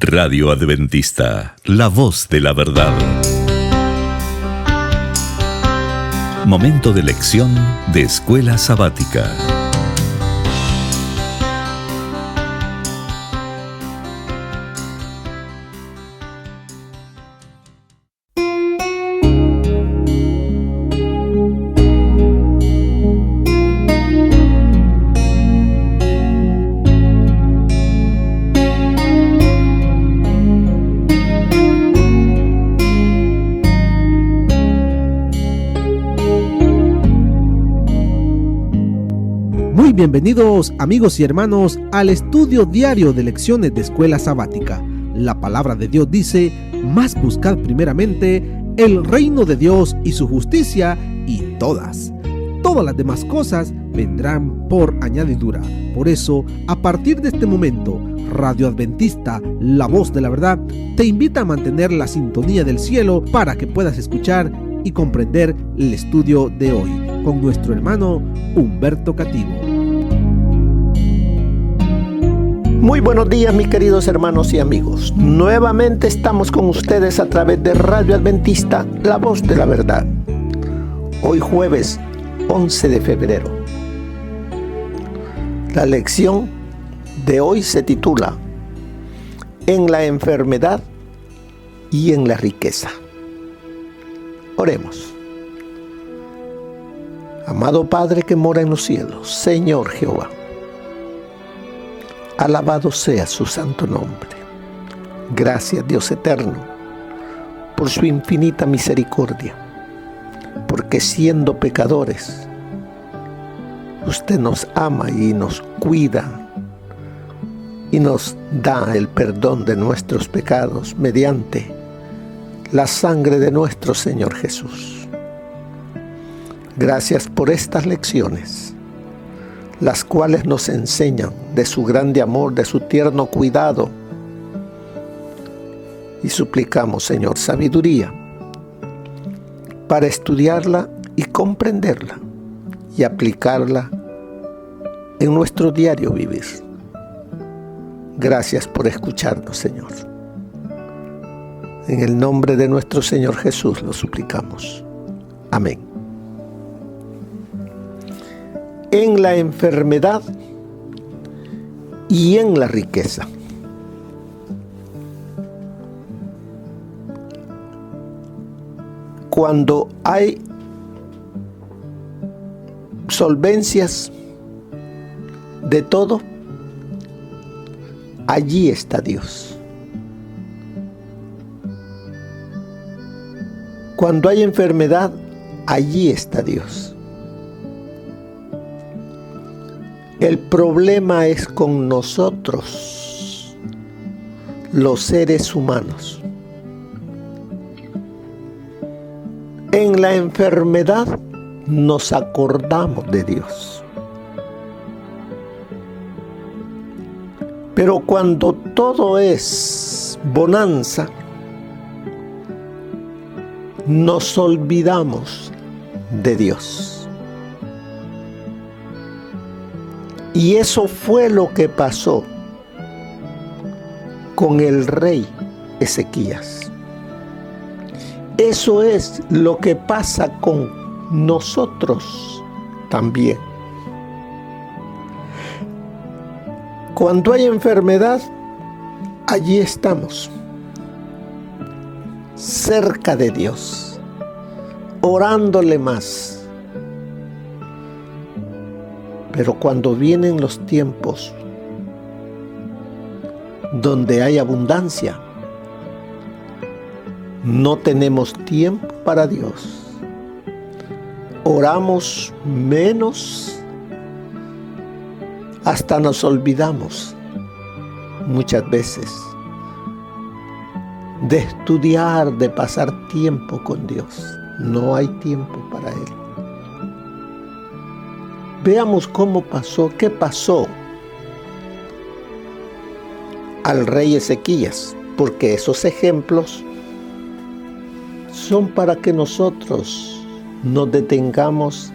Radio Adventista, la voz de la verdad. Momento de lección de Escuela Sabática. Bienvenidos amigos y hermanos al estudio diario de lecciones de Escuela Sabática. La palabra de Dios dice: mas buscad primeramente el reino de Dios y su justicia, y todas las demás cosas vendrán por añadidura. Por eso, a partir de este momento, Radio Adventista, la voz de la verdad, te invita a mantener la sintonía del cielo para que puedas escuchar y comprender el estudio de hoy con nuestro hermano Humberto Cativo. Muy buenos días, mis queridos hermanos y amigos. Nuevamente estamos con ustedes a través de Radio Adventista, la voz de la verdad. Hoy jueves 11 de febrero. La lección de hoy se titula En la enfermedad y en la riqueza. Oremos. Amado Padre que mora en los cielos, Señor Jehová, alabado sea su santo nombre. Gracias, Dios eterno, por su infinita misericordia, porque siendo pecadores, usted nos ama y nos cuida y nos da el perdón de nuestros pecados mediante la sangre de nuestro Señor Jesús. Gracias por estas lecciones, las cuales nos enseñan de su grande amor, de su tierno cuidado. Y suplicamos, Señor, sabiduría para estudiarla y comprenderla y aplicarla en nuestro diario vivir. Gracias por escucharnos, Señor. En el nombre de nuestro Señor Jesús lo suplicamos. Amén. En la enfermedad y en la riqueza. Cuando hay solvencias de todo, allí está Dios. Cuando hay enfermedad, allí está Dios. El problema es con nosotros, los seres humanos. En la enfermedad nos acordamos de Dios. Pero cuando todo es bonanza, nos olvidamos de Dios. Y eso fue lo que pasó con el rey Ezequías. Eso es lo que pasa con nosotros también. Cuando hay enfermedad, allí estamos, cerca de Dios, orándole más. Pero cuando vienen los tiempos donde hay abundancia, no tenemos tiempo para Dios. Oramos menos, hasta nos olvidamos muchas veces de estudiar, de pasar tiempo con Dios. No hay tiempo para Él. Veamos cómo pasó, qué pasó al rey Ezequías, porque esos ejemplos son para que nosotros nos detengamos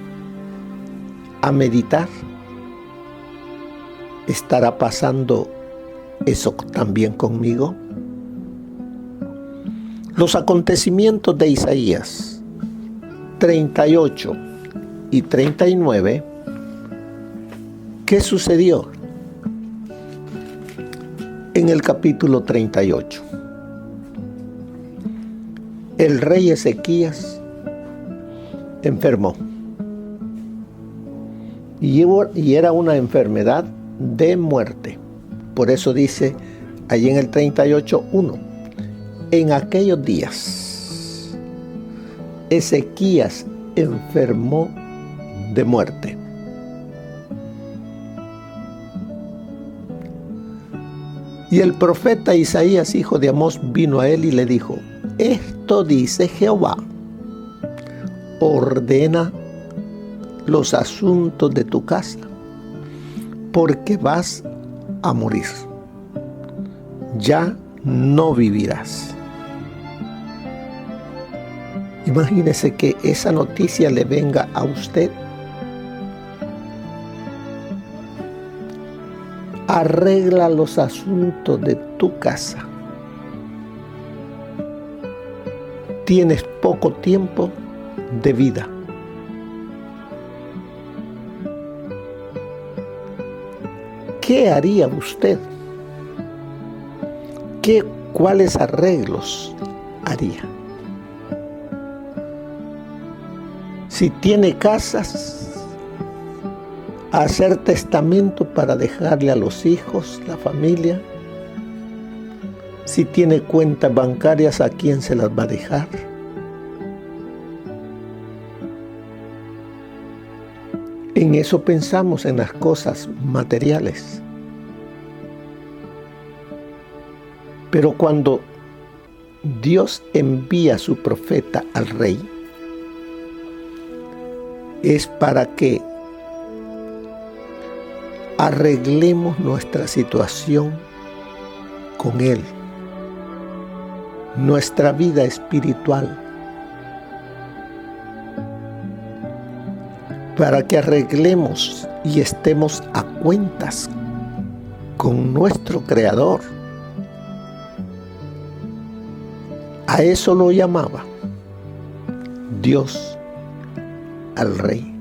a meditar. ¿Estará pasando eso también conmigo? Los acontecimientos de Isaías 38 y 39, ¿qué sucedió? En el capítulo 38, el rey Ezequías enfermó y era una enfermedad de muerte. Por eso dice allí en el 38:1, en aquellos días Ezequías enfermó de muerte. Y el profeta Isaías, hijo de Amós, vino a él y le dijo: esto dice Jehová, ordena los asuntos de tu casa, porque vas a morir, ya no vivirás. Imagínese que esa noticia le venga a usted. Arregla los asuntos de tu casa. Tienes poco tiempo de vida. ¿Qué haría usted? ¿Cuáles arreglos haría? Si tiene casas, hacer testamento para dejarle a los hijos, la familia. Si tiene cuentas bancarias, ¿a quién se las va a dejar? En eso pensamos, en las cosas materiales. Pero cuando Dios envía a su profeta al rey, es para que arreglemos nuestra situación con Él, nuestra vida espiritual, para que arreglemos y estemos a cuentas con nuestro Creador. A eso lo llamaba Dios al rey.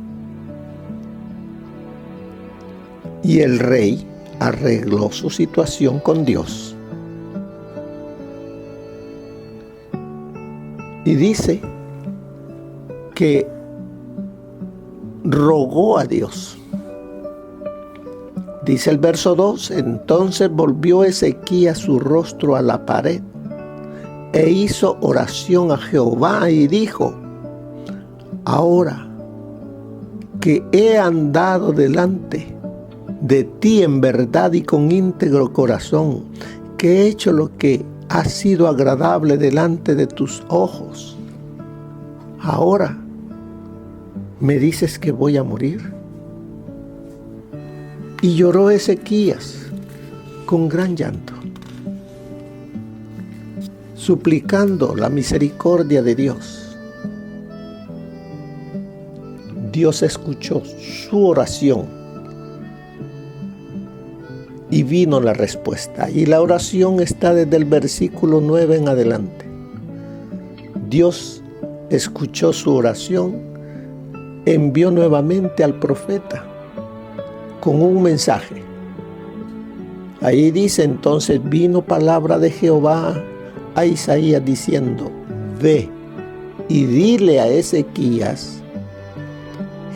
Y el rey arregló su situación con Dios. Y dice que rogó a Dios. Dice el verso 2, entonces volvió Ezequías su rostro a la pared e hizo oración a Jehová y dijo: ahora que he andado delante de ti en verdad y con íntegro corazón, que he hecho lo que ha sido agradable delante de tus ojos, ahora me dices que voy a morir. Y lloró Ezequías con gran llanto, suplicando la misericordia de Dios. Dios escuchó su oración y vino la respuesta. Y la oración está desde el versículo 9 en adelante. Dios escuchó su oración, envió nuevamente al profeta con un mensaje. Ahí dice: entonces vino palabra de Jehová a Isaías diciendo: ve y dile a Ezequías: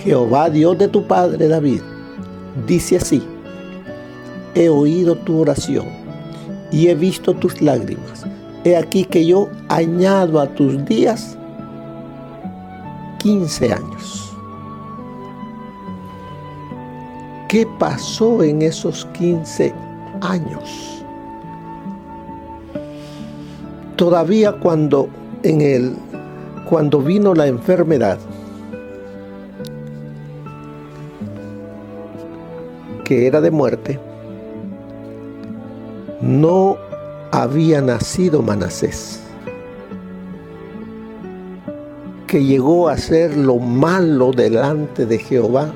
Jehová, Dios de tu padre David, dice así: he oído tu oración y he visto tus lágrimas. He aquí que yo añado a tus días 15 años. ¿Qué pasó en esos 15 años? Todavía cuando vino la enfermedad, que era de muerte, no había nacido Manasés, que llegó a ser lo malo delante de Jehová,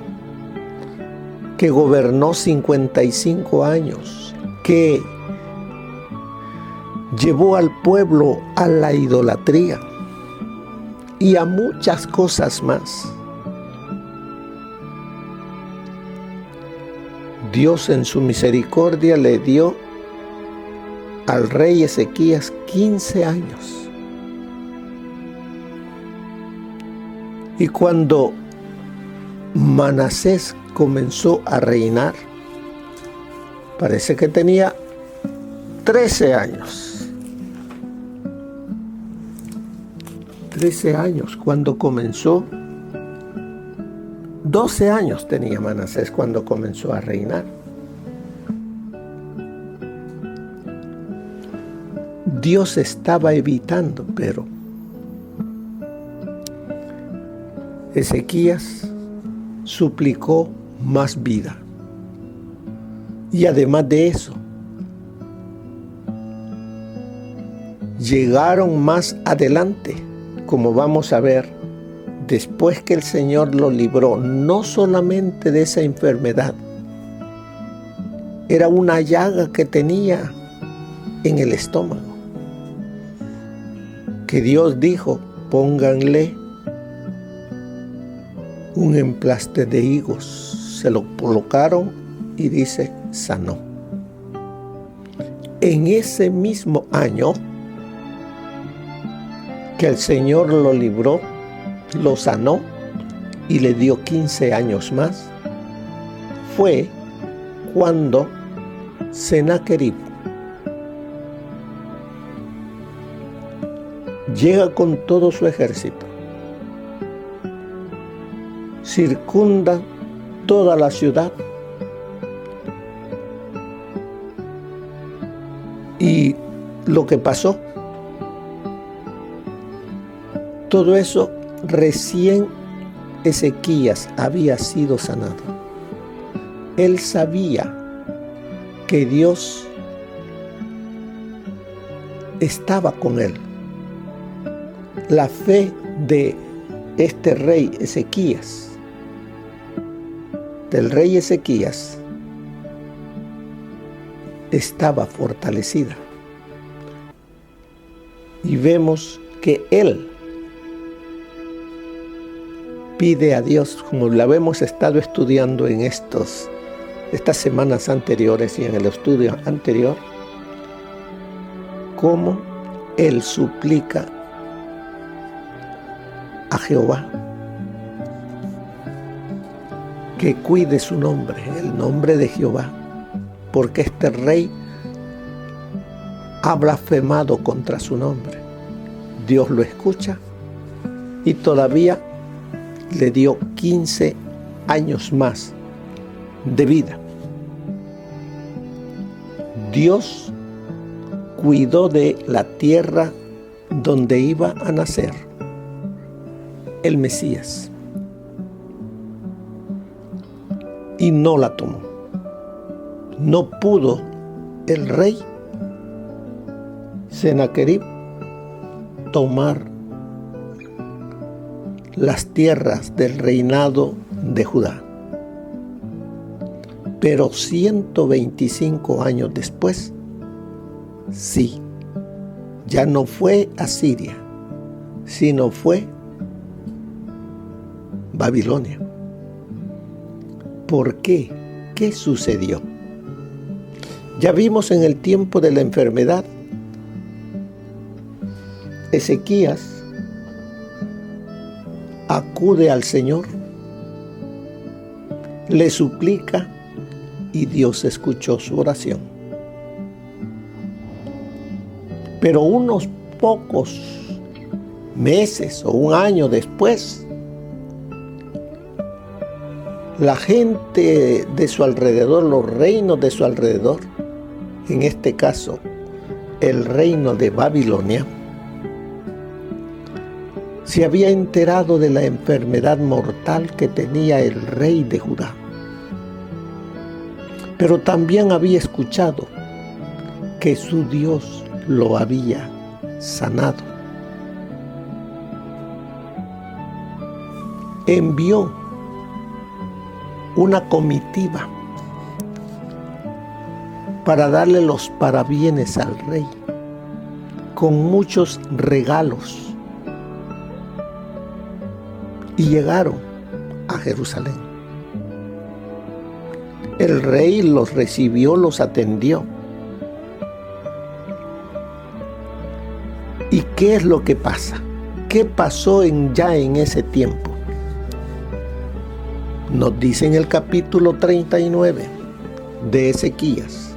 que gobernó 55 años, que llevó al pueblo a la idolatría y a muchas cosas más. Dios en su misericordia le dio al rey Ezequías 15 años. Y cuando Manasés comenzó a reinar, parece que tenía 13 años. 13 años cuando comenzó. 12 años tenía Manasés cuando comenzó a reinar. Dios estaba evitando, pero Ezequías suplicó más vida. Y además de eso, llegaron más adelante, como vamos a ver, después que el Señor lo libró, no solamente de esa enfermedad, era una llaga que tenía en el estómago, que Dios dijo, pónganle un emplaste de higos. Se lo colocaron y dice, sanó. En ese mismo año que el Señor lo libró, lo sanó y le dio 15 años más, fue cuando Sennacherib llega con todo su ejército, circunda toda la ciudad y lo que pasó, todo eso recién Ezequías había sido sanado. Él sabía que Dios estaba con él. La fe de este rey Ezequías, del rey Ezequías, estaba fortalecida. Y vemos que él pide a Dios, como lo hemos estado estudiando en estas semanas anteriores y en el estudio anterior, cómo él suplica a Jehová que cuide su nombre, el nombre de Jehová, porque este rey ha blasfemado contra su nombre. Dios lo escucha y todavía le dio 15 años más de vida. Dios cuidó de la tierra donde iba a nacer el Mesías y no la tomó. No pudo el rey Sennacherib tomar las tierras del reinado de Judá. Pero 125 años después, sí, ya no fue Asiria, sino fue Babilonia. ¿Por qué? ¿Qué sucedió? Ya vimos en el tiempo de la enfermedad, Ezequías acude al Señor, le suplica y Dios escuchó su oración. Pero unos pocos meses o un año después, la gente de su alrededor, los reinos de su alrededor, en este caso el reino de Babilonia, se había enterado de la enfermedad mortal que tenía el rey de Judá. Pero también había escuchado que su Dios lo había sanado. Envió una comitiva para darle los parabienes al rey con muchos regalos y llegaron a Jerusalén. El rey los recibió, los atendió. ¿Y qué es lo que pasa? ¿Qué pasó ya en ese tiempo? Nos dice en el capítulo 39 de Ezequías,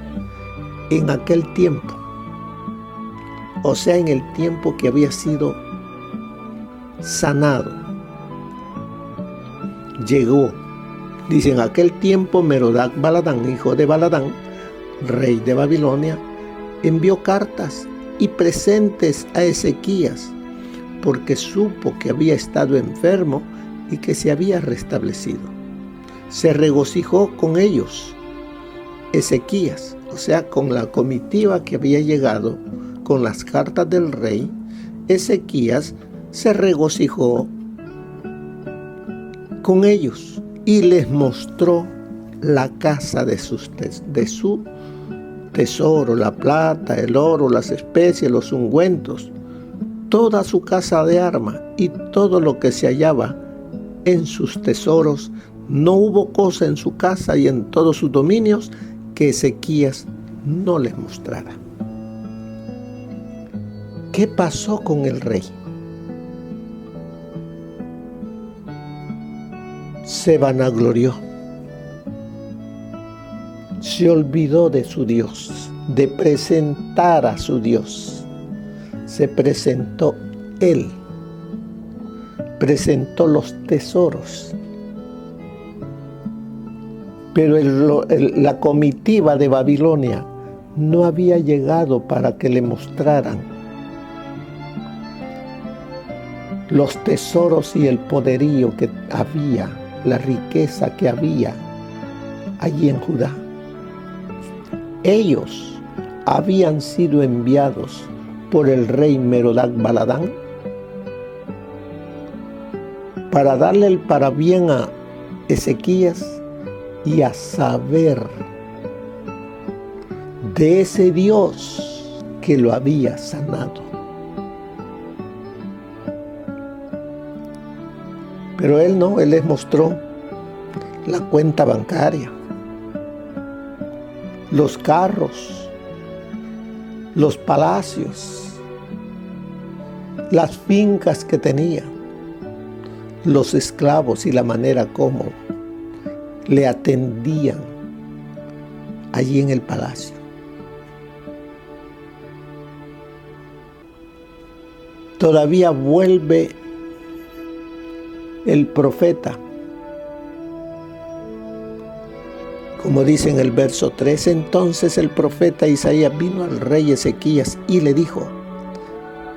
en aquel tiempo, o sea, en el tiempo que había sido sanado, llegó, dice, en aquel tiempo Merodach Baladán, hijo de Baladán, rey de Babilonia, envió cartas y presentes a Ezequías, porque supo que había estado enfermo y que se había restablecido. Se regocijó con ellos, Ezequías, o sea, con la comitiva que había llegado con las cartas del rey. Ezequías se regocijó con ellos y les mostró la casa de su tesoro, la plata, el oro, las especies, los ungüentos, toda su casa de armas y todo lo que se hallaba en sus tesoros. No hubo cosa en su casa y en todos sus dominios que Ezequías no les mostrara. ¿Qué pasó con el rey? Se vanaglorió. Se olvidó de su Dios, de presentar a su Dios. Se presentó él, presentó los tesoros. Pero la comitiva de Babilonia no había llegado para que le mostraran los tesoros y el poderío que había, la riqueza que había allí en Judá. Ellos habían sido enviados por el rey Merodach Baladán para darle el parabién a Ezequías y a saber de ese Dios que lo había sanado. Pero él no, él les mostró la cuenta bancaria, los carros, los palacios, las fincas que tenía, los esclavos y la manera como le atendían allí en el palacio. Todavía vuelve el profeta, como dice en el verso 3, entonces el profeta Isaías vino al rey Ezequías y le dijo,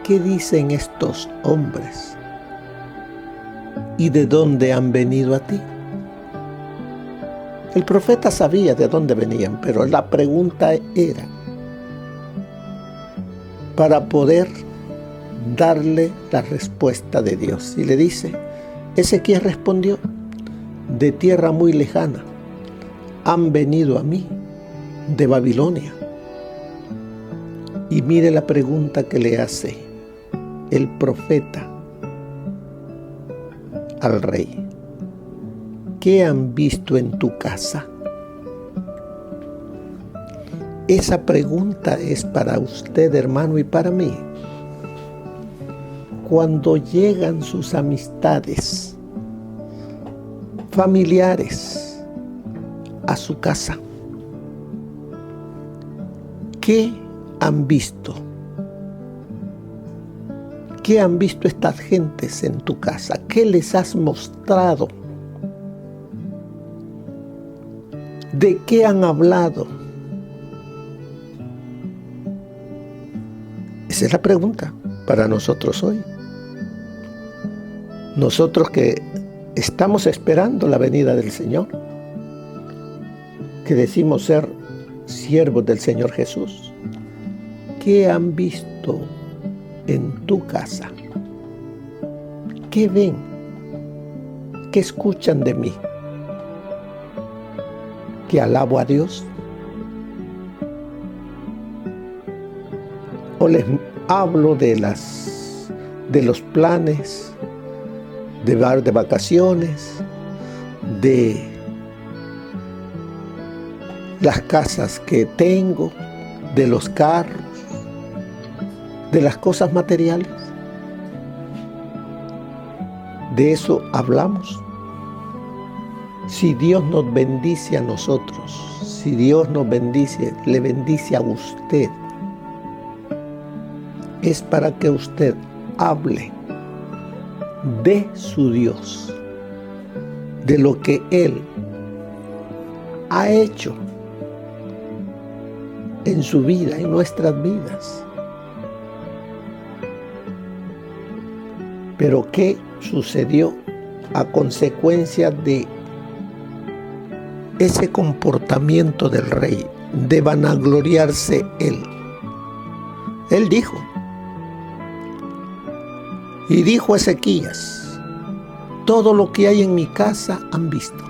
¿qué dicen estos hombres? ¿Y de dónde han venido a ti? El profeta sabía de dónde venían, pero la pregunta era para poder darle la respuesta de Dios. Y le dice, Ezequías respondió, de tierra muy lejana han venido a mí, de Babilonia. Y mire la pregunta que le hace el profeta al rey. ¿Qué han visto en tu casa? Esa pregunta es para usted, hermano, y para mí. Cuando llegan sus amistades, familiares, a su casa, ¿qué han visto? ¿Qué han visto estas gentes en tu casa? ¿Qué les has mostrado? ¿De qué han hablado? Esa es la pregunta para nosotros hoy. Nosotros que estamos esperando la venida del Señor, que decimos ser siervos del Señor Jesús. ¿Qué han visto en tu casa? ¿Qué ven? ¿Qué escuchan de mí? ¿Que alabo a Dios? o les hablo de los planes de vacaciones, de las casas que tengo, de los carros, de las cosas materiales. De eso hablamos. Si Dios nos bendice a nosotros, si Dios nos bendice, le bendice a usted, es para que usted hable de su Dios, de lo que Él ha hecho en su vida, en nuestras vidas. Pero ¿qué sucedió a consecuencia de ese comportamiento del rey, de vanagloriarse él? Él dijo, y dijo Ezequías: todo lo que hay en mi casa han visto,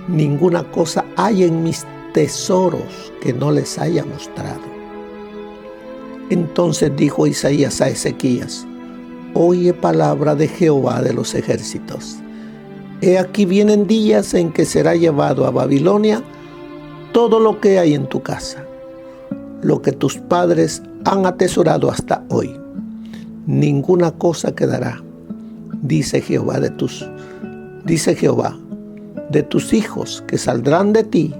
ninguna cosa hay en mis tesoros que no les haya mostrado. Entonces dijo Isaías a Ezequías: oye palabra de Jehová de los ejércitos. He aquí vienen días en que será llevado a Babilonia todo lo que hay en tu casa, lo que tus padres han atesorado hasta hoy. Ninguna cosa quedará, dice Jehová de tus hijos que saldrán de ti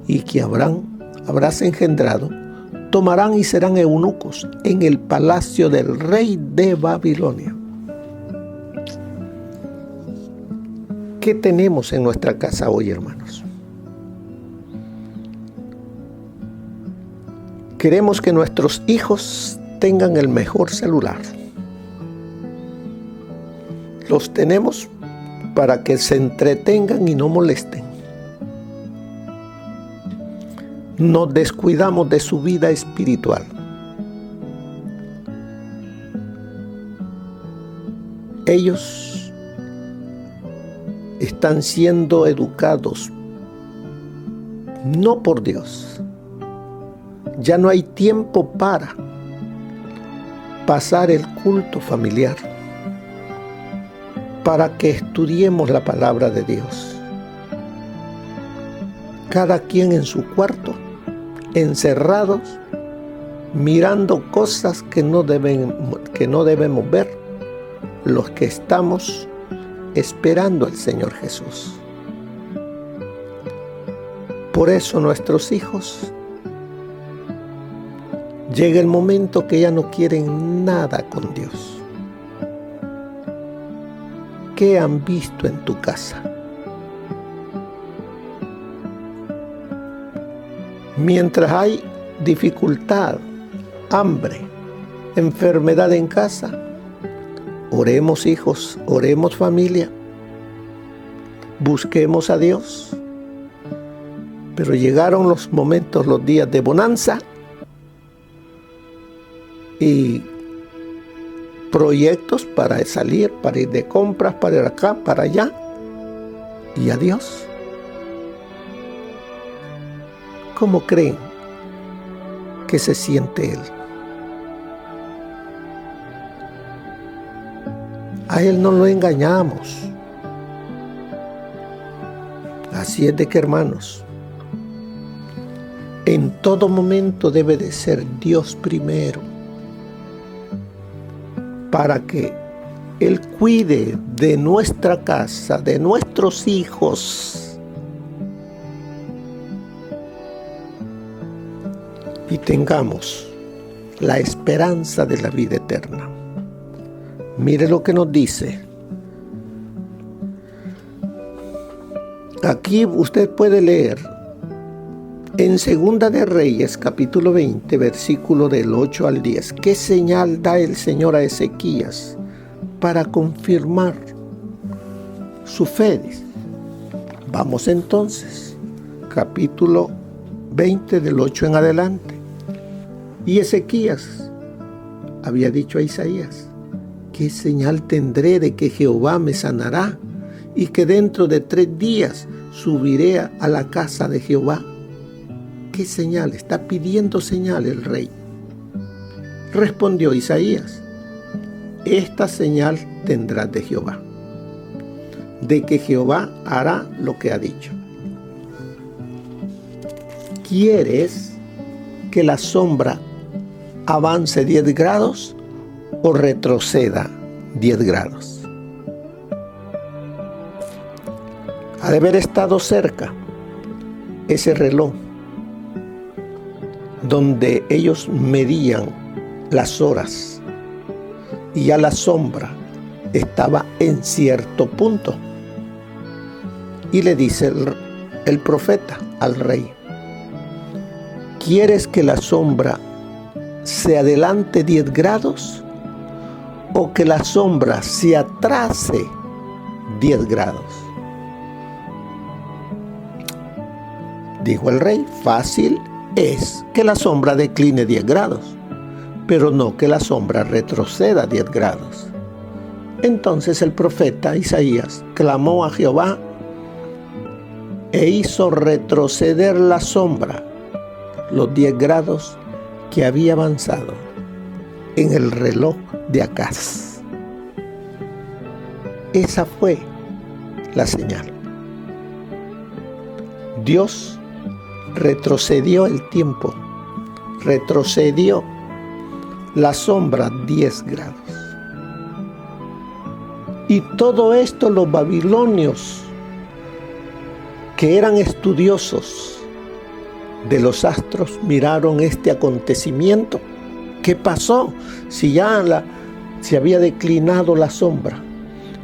y que habrás engendrado, tomarán y serán eunucos en el palacio del rey de Babilonia. ¿Qué tenemos en nuestra casa hoy, hermanos? Queremos que nuestros hijos tengan el mejor celular. Los tenemos para que se entretengan y no molesten. Nos descuidamos de su vida espiritual. Ellos están siendo educados no por Dios. Ya no hay tiempo para pasar el culto familiar, para que estudiemos la palabra de Dios. Cada quien en su cuarto, encerrados, mirando cosas que no debemos ver, los que estamos esperando al Señor Jesús. Por eso nuestros hijos, llega el momento que ya no quieren nada con Dios. ¿Qué han visto en tu casa? Mientras hay dificultad, hambre, enfermedad en casa, oremos hijos, oremos familia, busquemos a Dios. Pero llegaron los momentos, los días de bonanza y proyectos para salir, para ir de compras, para ir acá, para allá, y adiós. ¿Cómo creen que se siente él? A él no lo engañamos. Así es de que, hermanos, en todo momento debe de ser Dios primero, para que Él cuide de nuestra casa, de nuestros hijos, y tengamos la esperanza de la vida eterna. Mire lo que nos dice. Aquí usted puede leer en Segunda de Reyes, capítulo 20, versículo del 8 al 10. ¿Qué señal da el Señor a Ezequías para confirmar su fe? Vamos entonces, capítulo 20 del 8 en adelante. Y Ezequías había dicho a Isaías: ¿qué señal tendré de que Jehová me sanará y que dentro de 3 días subiré a la casa de Jehová? ¿Qué señal? Está pidiendo señal el rey. Respondió Isaías: esta señal tendrás de Jehová, de que Jehová hará lo que ha dicho. ¿Quieres que la sombra avance 10 grados o retroceda 10 grados? Ha de haber estado cerca ese reloj donde ellos medían las horas y ya la sombra estaba en cierto punto. Y le dice el profeta al rey: ¿quieres que la sombra se adelante 10 grados o que la sombra se atrase 10 grados? Dijo el rey: fácil es que la sombra decline 10 grados, pero no que la sombra retroceda 10 grados. Entonces el profeta Isaías clamó a Jehová e hizo retroceder la sombra los 10 grados que había avanzado en el reloj de Acaz. Esa fue la señal. Dios retrocedió el tiempo, retrocedió la sombra 10 grados. Y todo esto los babilonios, que eran estudiosos de los astros, miraron este acontecimiento. ¿Qué pasó? Si ya se había declinado la sombra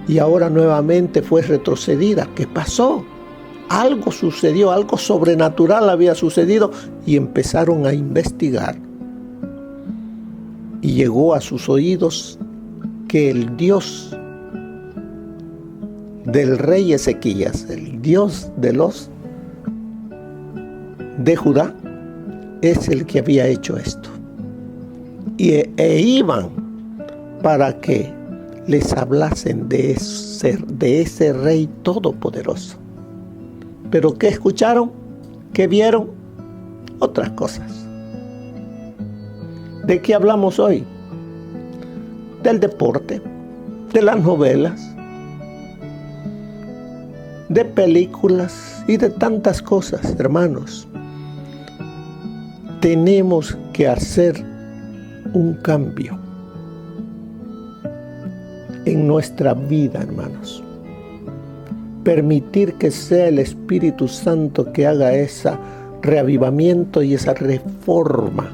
y ahora nuevamente fue retrocedida. ¿Qué pasó? Algo sucedió, algo sobrenatural había sucedido, y empezaron a investigar. Y llegó a sus oídos que el Dios del rey Ezequías, el Dios de Judá, es el que había hecho esto. E iban para que les hablasen de ese rey todopoderoso. Pero ¿qué escucharon? ¿Qué vieron? Otras cosas. ¿De qué hablamos hoy? Del deporte, de las novelas, de películas y de tantas cosas, hermanos. Tenemos que hacer un cambio en nuestra vida, hermanos. Permitir que sea el Espíritu Santo que haga ese reavivamiento y esa reforma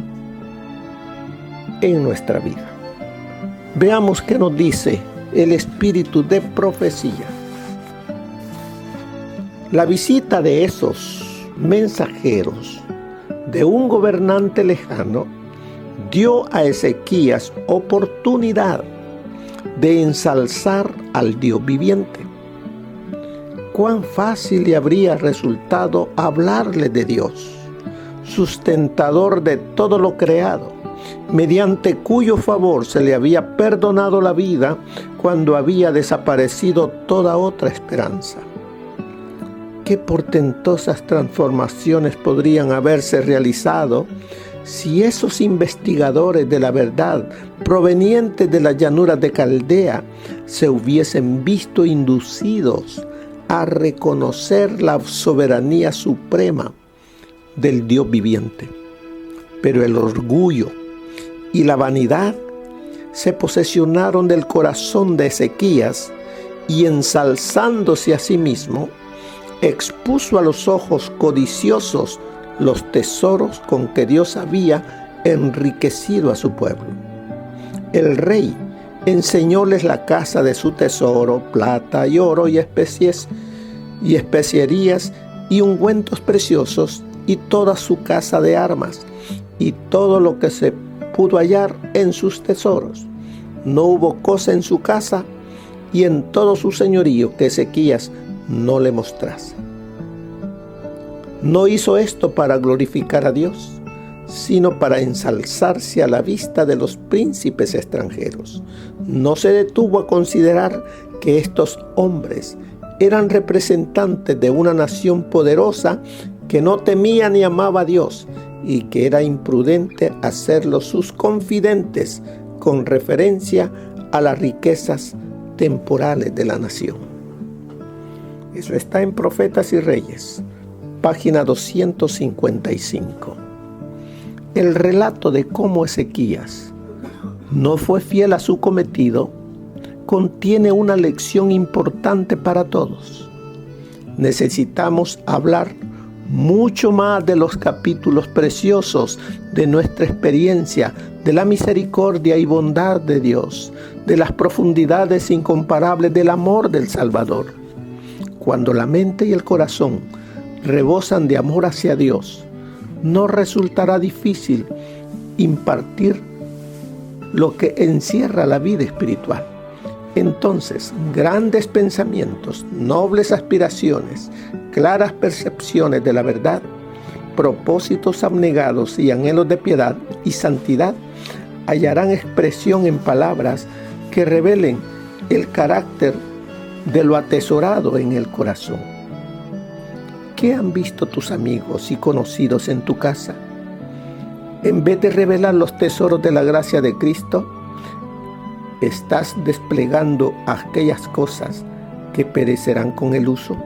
en nuestra vida. Veamos qué nos dice el espíritu de profecía. La visita de esos mensajeros de un gobernante lejano dio a Ezequías oportunidad de ensalzar al Dios viviente. Cuán fácil le habría resultado hablarle de Dios, sustentador de todo lo creado, mediante cuyo favor se le había perdonado la vida cuando había desaparecido toda otra esperanza. ¿Qué portentosas transformaciones podrían haberse realizado si esos investigadores de la verdad provenientes de las llanuras de Caldea se hubiesen visto inducidos a reconocer la soberanía suprema del Dios viviente? Pero el orgullo y la vanidad se posesionaron del corazón de Ezequías, y ensalzándose a sí mismo, expuso a los ojos codiciosos los tesoros con que Dios había enriquecido a su pueblo. El rey enseñóles la casa de su tesoro, plata y oro y especierías y ungüentos preciosos, y toda su casa de armas, y todo lo que se pudo hallar en sus tesoros. No hubo cosa en su casa y en todo su señorío que Ezequías no le mostrase. No hizo esto para glorificar a Dios, sino para ensalzarse a la vista de los príncipes extranjeros. No se detuvo a considerar que estos hombres eran representantes de una nación poderosa que no temía ni amaba a Dios, y que era imprudente hacerlos sus confidentes con referencia a las riquezas temporales de la nación. Eso está en Profetas y Reyes, página 255. El relato de cómo Ezequías no fue fiel a su cometido contiene una lección importante para todos. Necesitamos hablar mucho más de los capítulos preciosos de nuestra experiencia, de la misericordia y bondad de Dios, de las profundidades incomparables del amor del Salvador. Cuando la mente y el corazón rebosan de amor hacia Dios, no resultará difícil impartir lo que encierra la vida espiritual. Entonces, grandes pensamientos, nobles aspiraciones, claras percepciones de la verdad, propósitos abnegados y anhelos de piedad y santidad hallarán expresión en palabras que revelen el carácter de lo atesorado en el corazón. ¿Qué han visto tus amigos y conocidos en tu casa? En vez de revelar los tesoros de la gracia de Cristo, ¿estás desplegando aquellas cosas que perecerán con el uso?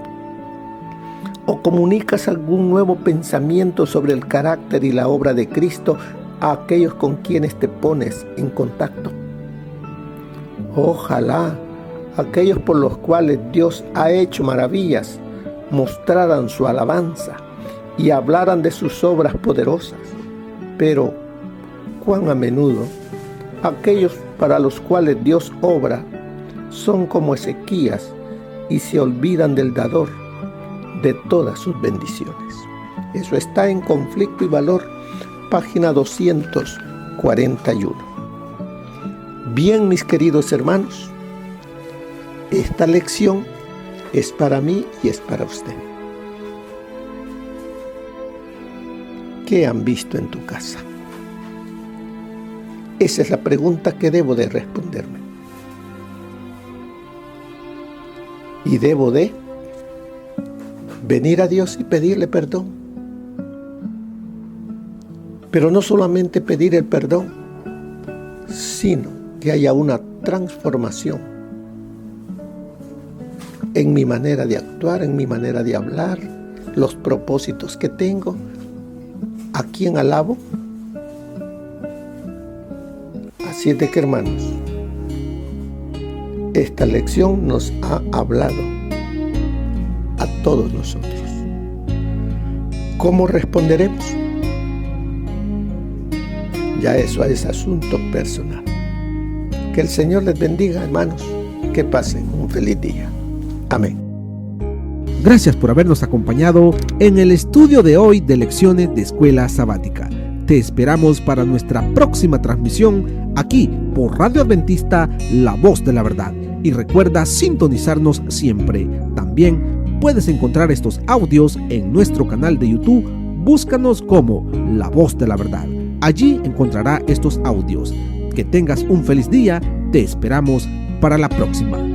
¿O comunicas algún nuevo pensamiento sobre el carácter y la obra de Cristo a aquellos con quienes te pones en contacto? Ojalá aquellos por los cuales Dios ha hecho maravillas mostraran su alabanza y hablaran de sus obras poderosas. Pero, cuán a menudo aquellos para los cuales Dios obra son como Ezequías y se olvidan del dador de todas sus bendiciones. Eso está en Conflicto y Valor, página 241. Bien, mis queridos hermanos, esta lección es para mí y es para usted. ¿Qué han visto en tu casa? Esa es la pregunta que debo de responderme. Y debo de venir a Dios y pedirle perdón. Pero no solamente pedir el perdón, sino que haya una transformación en mi manera de actuar, en mi manera de hablar, los propósitos que tengo, a quién alabo. Así es de que, hermanos, esta lección nos ha hablado a todos nosotros. ¿Cómo responderemos? Ya eso es asunto personal. Que el Señor les bendiga, hermanos. Que pasen un feliz día. Amén. Gracias por habernos acompañado en el estudio de hoy de Lecciones de Escuela Sabática. Te esperamos para nuestra próxima transmisión aquí por Radio Adventista, La Voz de la Verdad. Y recuerda sintonizarnos siempre. También puedes encontrar estos audios en nuestro canal de YouTube. Búscanos como La Voz de la Verdad. Allí encontrará estos audios. Que tengas un feliz día. Te esperamos para la próxima.